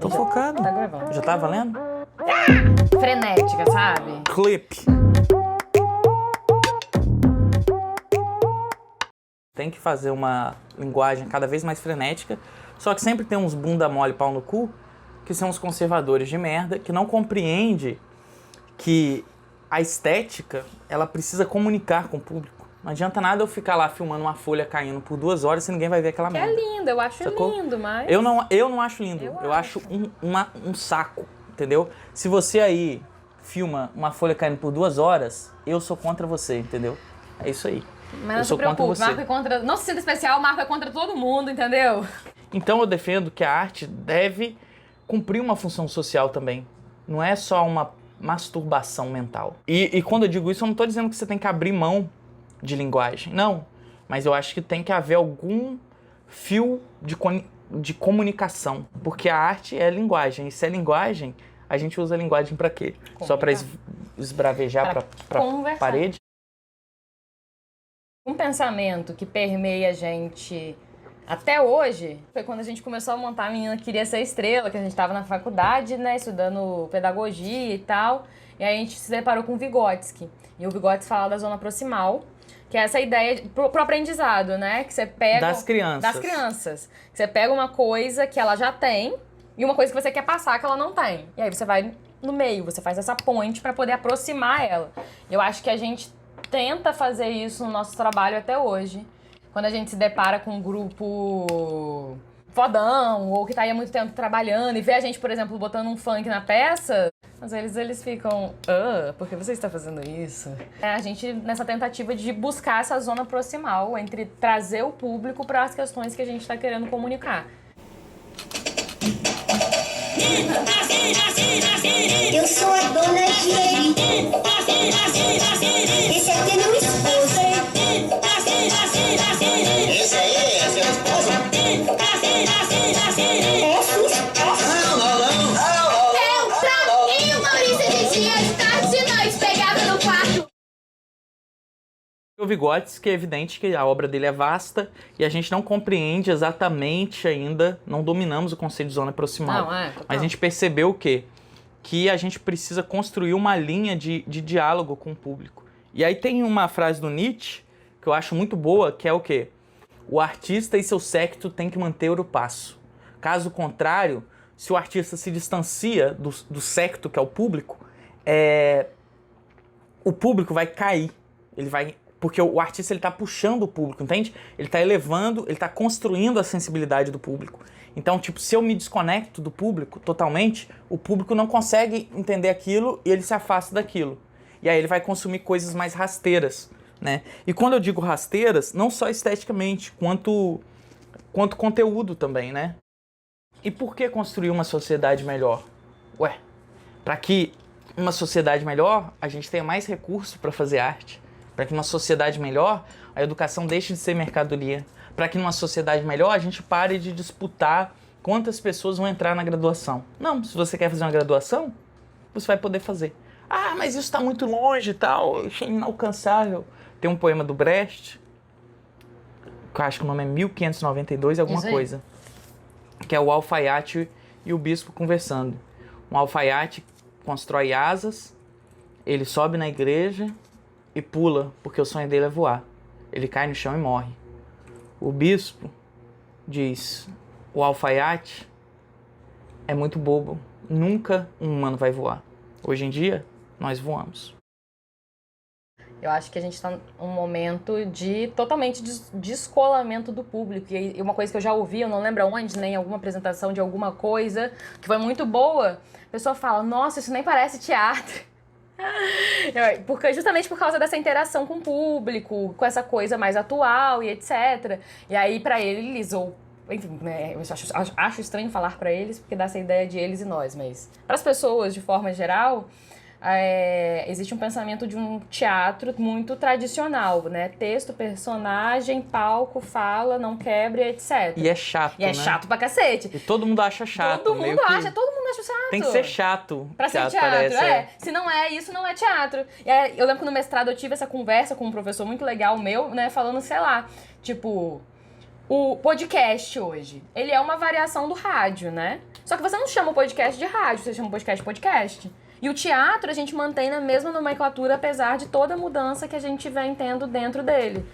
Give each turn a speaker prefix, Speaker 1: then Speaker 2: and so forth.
Speaker 1: Tô focado.
Speaker 2: Tá gravando.
Speaker 1: Já tá valendo?
Speaker 2: Frenética, sabe?
Speaker 1: Clipe. Tem que fazer uma linguagem cada vez mais frenética, só que sempre tem uns bunda mole pau no cu, que são os conservadores de merda, que não compreende que a estética, ela precisa comunicar com o público. Não adianta nada eu ficar lá filmando uma folha caindo por 2 horas e ninguém vai ver aquela
Speaker 2: Que
Speaker 1: merda.
Speaker 2: é lindo, eu acho
Speaker 1: Sacou?
Speaker 2: lindo, mas...
Speaker 1: Eu não acho lindo. Eu acho um saco, entendeu? Se você aí filma uma folha caindo por 2 horas, eu sou contra você, entendeu? É isso aí.
Speaker 2: Mas não se preocupe, Marco é contra... Não se sinta especial, Marco é contra todo mundo, entendeu?
Speaker 1: Então eu defendo que a arte deve cumprir uma função social também. Não é só uma masturbação mental. E quando eu digo isso, eu não estou dizendo que você tem que abrir mão de linguagem. Não. Mas eu acho que tem que haver algum fio de comunicação. Porque a arte é linguagem. E se é linguagem, a gente usa a linguagem para quê?
Speaker 2: Comunicar.
Speaker 1: Só para esbravejar para parede?
Speaker 2: Um pensamento que permeia a gente até hoje foi quando a gente começou a montar a Menina Queria Ser Estrela, que a gente estava na faculdade, né, estudando pedagogia e tal, e aí a gente se deparou com o Vygotsky. E o Vygotsky fala da zona proximal, que é essa ideia pro aprendizado, né, que você pega...
Speaker 1: Das crianças.
Speaker 2: Das crianças. Que você pega uma coisa que ela já tem e uma coisa que você quer passar que ela não tem. E aí você vai no meio, você faz essa ponte para poder aproximar ela. Eu acho que a gente tenta fazer isso no nosso trabalho até hoje. Quando a gente se depara com um grupo fodão, ou que tá aí há muito tempo trabalhando, e vê a gente, por exemplo, botando um funk na peça, às vezes eles ficam, por que você está fazendo isso? A gente, nessa tentativa de buscar essa zona proximal, entre trazer o público para as questões que a gente está querendo comunicar.
Speaker 3: Eu sou a dona Geri. Esse aqui é meu esposo.
Speaker 4: Esse aí é seu esposo?
Speaker 3: É sua esposa.
Speaker 4: Não.
Speaker 3: Eu, pra mim, o Maurício dizia de tarde de noite, pegava no quarto.
Speaker 1: O Vygotsky, é evidente que a obra dele é vasta e a gente não compreende exatamente ainda, não dominamos o conceito de zona proximal.
Speaker 2: Total.
Speaker 1: Mas a gente percebeu o quê? Que a gente precisa construir uma linha de diálogo com o público. E aí tem uma frase do Nietzsche que eu acho muito boa, que é o quê? O artista e seu séquito têm que manter o passo. Caso contrário, se o artista se distancia do séquito, que é o público vai cair. Porque o artista está puxando o público, entende? Ele está elevando, ele está construindo a sensibilidade do público. Então, tipo, se eu me desconecto do público totalmente, o público não consegue entender aquilo e ele se afasta daquilo. E aí ele vai consumir coisas mais rasteiras, né? E quando eu digo rasteiras, não só esteticamente, quanto conteúdo também, né? E por que construir uma sociedade melhor? Ué, para que uma sociedade melhor, a gente tenha mais recurso para fazer arte. Para que numa sociedade melhor, a educação deixe de ser mercadoria. Para que numa sociedade melhor, a gente pare de disputar quantas pessoas vão entrar na graduação. Não, se você quer fazer uma graduação, você vai poder fazer. Ah, mas isso está muito longe e tal, inalcançável. Tem um poema do Brecht, que eu acho que o nome é 1592, alguma coisa, que é o alfaiate e o bispo conversando. Um alfaiate constrói asas, ele sobe na igreja e pula, porque o sonho dele é voar. Ele cai no chão e morre. O bispo diz, o alfaiate é muito bobo, nunca um humano vai voar. Hoje em dia, nós voamos.
Speaker 2: Eu acho que a gente está num momento de totalmente descolamento do público. E uma coisa que eu já ouvi, eu não lembro onde, nem em alguma apresentação de alguma coisa, que foi muito boa, a pessoa fala, nossa, isso nem parece teatro. Porque justamente por causa dessa interação com o público, com essa coisa mais atual e etc. E aí pra eles, ou enfim, né, eu acho estranho falar pra eles, porque dá essa ideia de eles e nós, mas para as pessoas de forma geral, existe um pensamento de um teatro muito tradicional, né? Texto, personagem, palco, fala, não quebre, etc.
Speaker 1: E é chato,
Speaker 2: E é chato pra cacete.
Speaker 1: E todo mundo acha chato.
Speaker 2: Todo mundo acha chato.
Speaker 1: Tem que ser chato.
Speaker 2: Pra ser teatro,
Speaker 1: parece,
Speaker 2: Se não é isso, não é teatro. Eu lembro que no mestrado eu tive essa conversa com um professor muito legal meu, né? Falando, sei lá, tipo... O podcast hoje, ele é uma variação do rádio, né? Só que você não chama o podcast de rádio, você chama o podcast de podcast. E o teatro a gente mantém na mesma nomenclatura, apesar de toda a mudança que a gente vem tendo dentro dele.